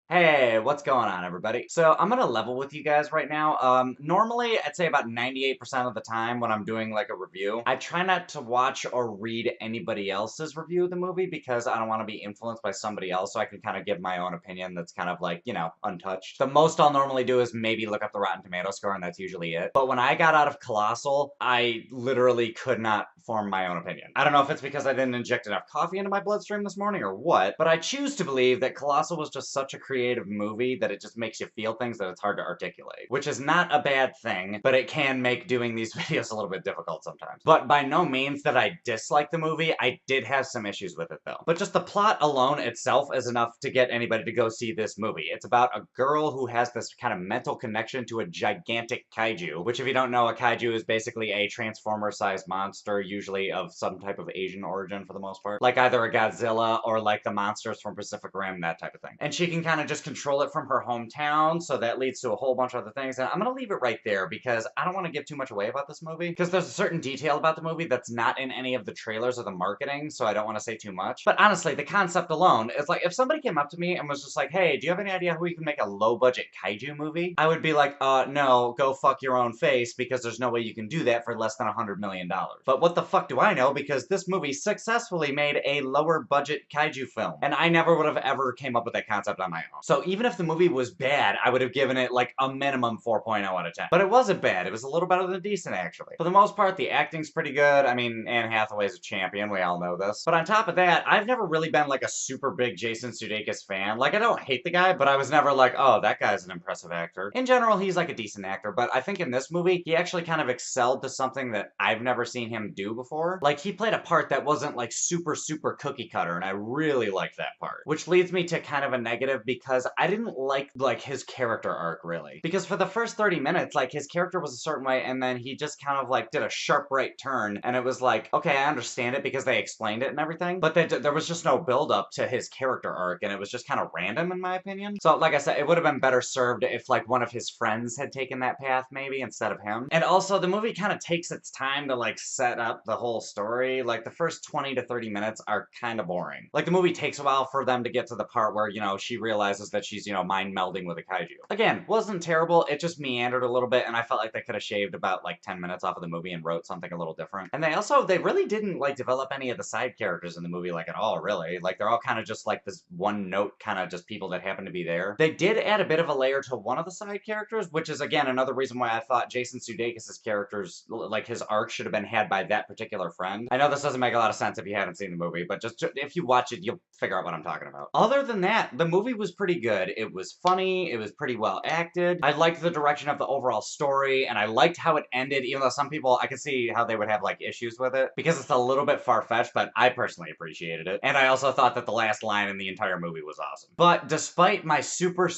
Hey, what's going on, everybody? So I'm gonna level with you guys right now. Normally, I'd say about 98% of the time when I'm doing like a review, I try not to watch or read anybody else's review of the movie because I don't want to be influenced by somebody else, so I can kind of give my own opinion that's kind of like, untouched. The most I'll normally do is maybe look up the Rotten Tomato score, and that's usually it. But when I got out of Colossal, I literally could not form my own opinion. I don't know if it's because I didn't inject enough coffee into my bloodstream this morning or what, but I choose to believe that Colossal was just such a creative movie that it just makes you feel things that it's hard to articulate. Which is not a bad thing, but it can make doing these videos a little bit difficult sometimes. But by no means that I dislike the movie, I did have some issues with it though. But just the plot alone itself is enough to get anybody to go see this movie. It's about a girl who has this kind of mental connection to a gigantic kaiju, which if you don't know, a kaiju is basically a Transformer-sized monster, usually of some type of Asian origin for the most part. Like either a Godzilla or like the monsters from Pacific Rim, that type of thing. And she can kind of just control it from her hometown, so that leads to a whole bunch of other things. And I'm gonna leave it right there because I don't want to give too much away about this movie, because there's a certain detail about the movie that's not in any of the trailers or the marketing, so I don't want to say too much. But honestly, the concept alone is like, if somebody came up to me and was just like, hey, do you have any idea how we can make a low-budget kaiju movie? I would be like, no, go fuck your own face, because there's no way you can do that for less than $100 million. But what the fuck do I know, because this movie successfully made a lower-budget kaiju film, and I never would have ever came up with that concept on my own. So even if the movie was bad, I would have given it like a minimum 4.0 out of 10. But it wasn't bad. It was a little better than decent, actually. For the most part, the acting's pretty good. I mean, Anne Hathaway's a champion. We all know this. But on top of that, I've never really been like a super big Jason Sudeikis fan. Like, I don't hate the guy, but I was never like, oh, that guy's an impressive actor. In general, he's like a decent actor, but I think in this movie, he actually kind of excelled to something that I've never seen him do before. Like, he played a part that wasn't like super cookie cutter, and I really liked that part. Which leads me to kind of a negative, because I didn't like his character arc, really. Because for the first 30 minutes, like, his character was a certain way, and then he just kind of like did a sharp right turn, and it was like, okay, I understand it because they explained it and everything, but there was just no build up to his character arc, and it was just kind of random in my opinion. So like I said, it would have been better served if like one of his friends had taken that path maybe instead of him. And also the movie kind of takes its time to like set up the whole story. Like the first 20 to 30 minutes are kind of boring. Like the movie takes a while for them to get to the part where, she realizes that she's, mind melding with a kaiju. Again, wasn't terrible, it just meandered a little bit, and I felt like they could have shaved about like 10 minutes off of the movie and wrote something a little different. And they really didn't like develop any of the side characters in the movie like at all, really. Like they're all kind of just like this one note kind of just people that happen to be there. They did add a bit of a layer to one of the side characters, which is again another reason why I thought Jason Sudeikis' characters, like his arc, should have been had by that particular friend. I know this doesn't make a lot of sense if you haven't seen the movie, but just if you watch it, you'll figure out what I'm talking about. Other than that, the movie was pretty good. It was funny, it was pretty well acted. I liked the direction of the overall story, and I liked how it ended, even though some people, I could see how they would have like issues with it, because it's a little bit far-fetched, but I personally appreciated it. And I also thought that the last line in the entire movie was awesome. But despite my super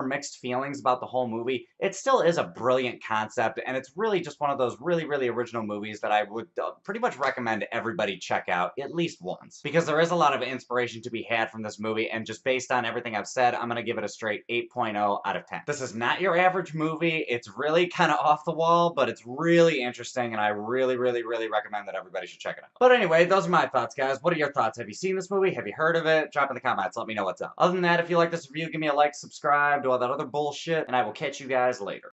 mixed feelings about the whole movie, it still is a brilliant concept, and it's really just one of those really original movies that I would pretty much recommend everybody check out at least once. Because there is a lot of inspiration to be had from this movie, and just based on everything I've said, I'm gonna give it a straight 8.0 out of 10. This is not your average movie. It's really kind of off the wall, but it's really interesting, and I really recommend that everybody should check it out. But anyway, those are my thoughts, guys. What are your thoughts? Have you seen this movie? Have you heard of it? Drop in the comments. Let me know what's up. Other than that, if you like this review, give me a like, subscribe, do all that other bullshit, and I will catch you guys later.